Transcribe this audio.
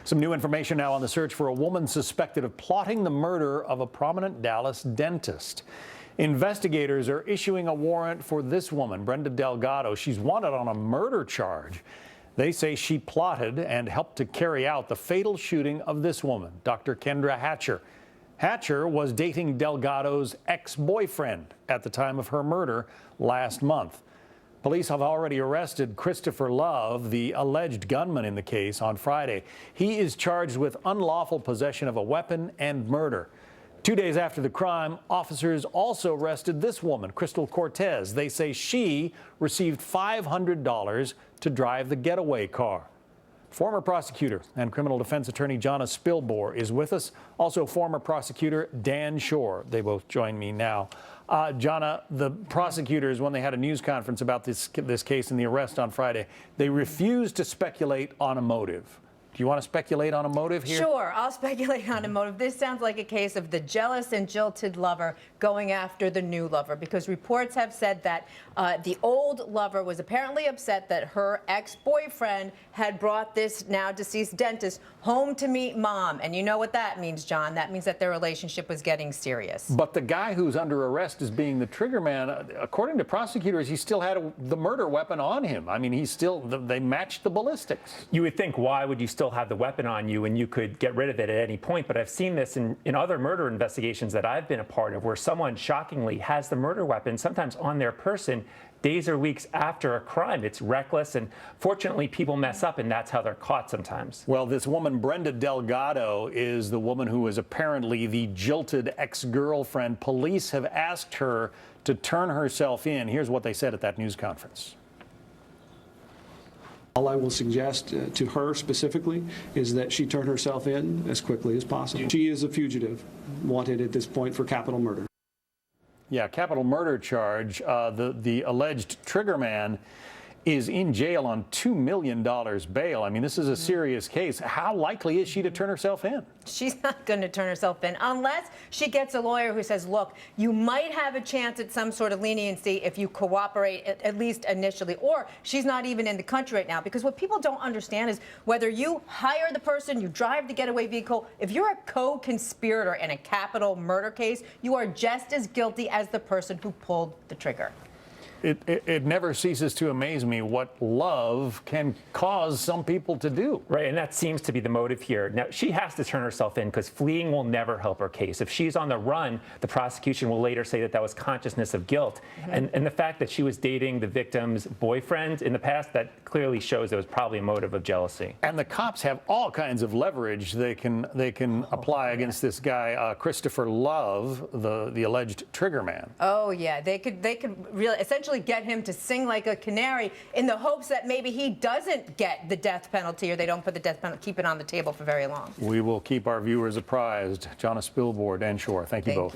Some new information now on the search for a woman suspected of plotting the murder of a prominent Dallas dentist. Investigators are issuing a warrant for this woman, Brenda Delgado. She's wanted on a murder charge. They say she plotted and helped to carry out the fatal shooting of this woman, Dr. Kendra Hatcher. Hatcher was dating Delgado's ex-boyfriend at the time of her murder last month. Police have already arrested Christopher Love, the alleged gunman in the case, on Friday. He is charged with unlawful possession of a weapon and murder. 2 days after the crime, officers also arrested this woman, Crystal Cortez. They say she received $500 to drive the getaway car. Former prosecutor and criminal defense attorney Jonna Spilbor is with us. Also, former prosecutor Dan Schorr. They both join me now. Jonna, the prosecutors, when they had a news conference about this case and the arrest on Friday, they refused to speculate on a motive. Do you want to speculate on a motive here? Sure, I'll speculate on a motive. This sounds like a case of the jealous and jilted lover going after the new lover, because reports have said that the old lover was apparently upset that her ex-boyfriend had brought this now deceased dentist home to meet mom. And you know what that means, John. That means that their relationship was getting serious. But the guy who's under arrest as being the trigger man, according to prosecutors, he still had the murder weapon on him. I mean, they matched the ballistics. You would think, why would you still have the weapon on you and you could get rid of it at any point? But I've seen this in other murder investigations that I've been a part of, where someone shockingly has the murder weapon sometimes on their person days or weeks after a crime. It's reckless, and fortunately people mess up, and that's how they're caught sometimes. Well, this woman, Brenda Delgado, is the woman who is apparently the jilted ex-girlfriend. Police have asked her to turn herself in. Here's what they said at that news conference. All I will suggest to her specifically is that she turn herself in as quickly as possible. She is a fugitive, wanted at this point for capital murder. Yeah, capital murder charge. The alleged trigger man is in jail on $2 million bail. I mean, this is a serious case. How likely is she to turn herself in? She's not going to turn herself in unless she gets a lawyer who says, look, you might have a chance at some sort of leniency if you cooperate, at least initially. Or she's not even in the country right now. Because what people don't understand is whether you hire the person, you drive the getaway vehicle, if you're a co-conspirator in a capital murder case, you are just as guilty as the person who pulled the trigger. It never ceases to amaze me what love can cause some people to do. Right, and that seems to be the motive here. Now, she has to turn herself in because fleeing will never help her case. If she's on the run, the prosecution will later say that that was consciousness of guilt. And the fact that she was dating the victim's boyfriend in the past, that clearly shows there was probably a motive of jealousy. And the cops have all kinds of leverage they can apply against this guy, Christopher Love, the alleged trigger man. Oh, yeah. They could really essentially get him to sing like a canary in the hopes that maybe he doesn't get the death penalty, or they don't put the death penalty, keep it on the table for very long. We will keep our viewers apprised. Jonna Spilbor, Dan Schorr, thank you both.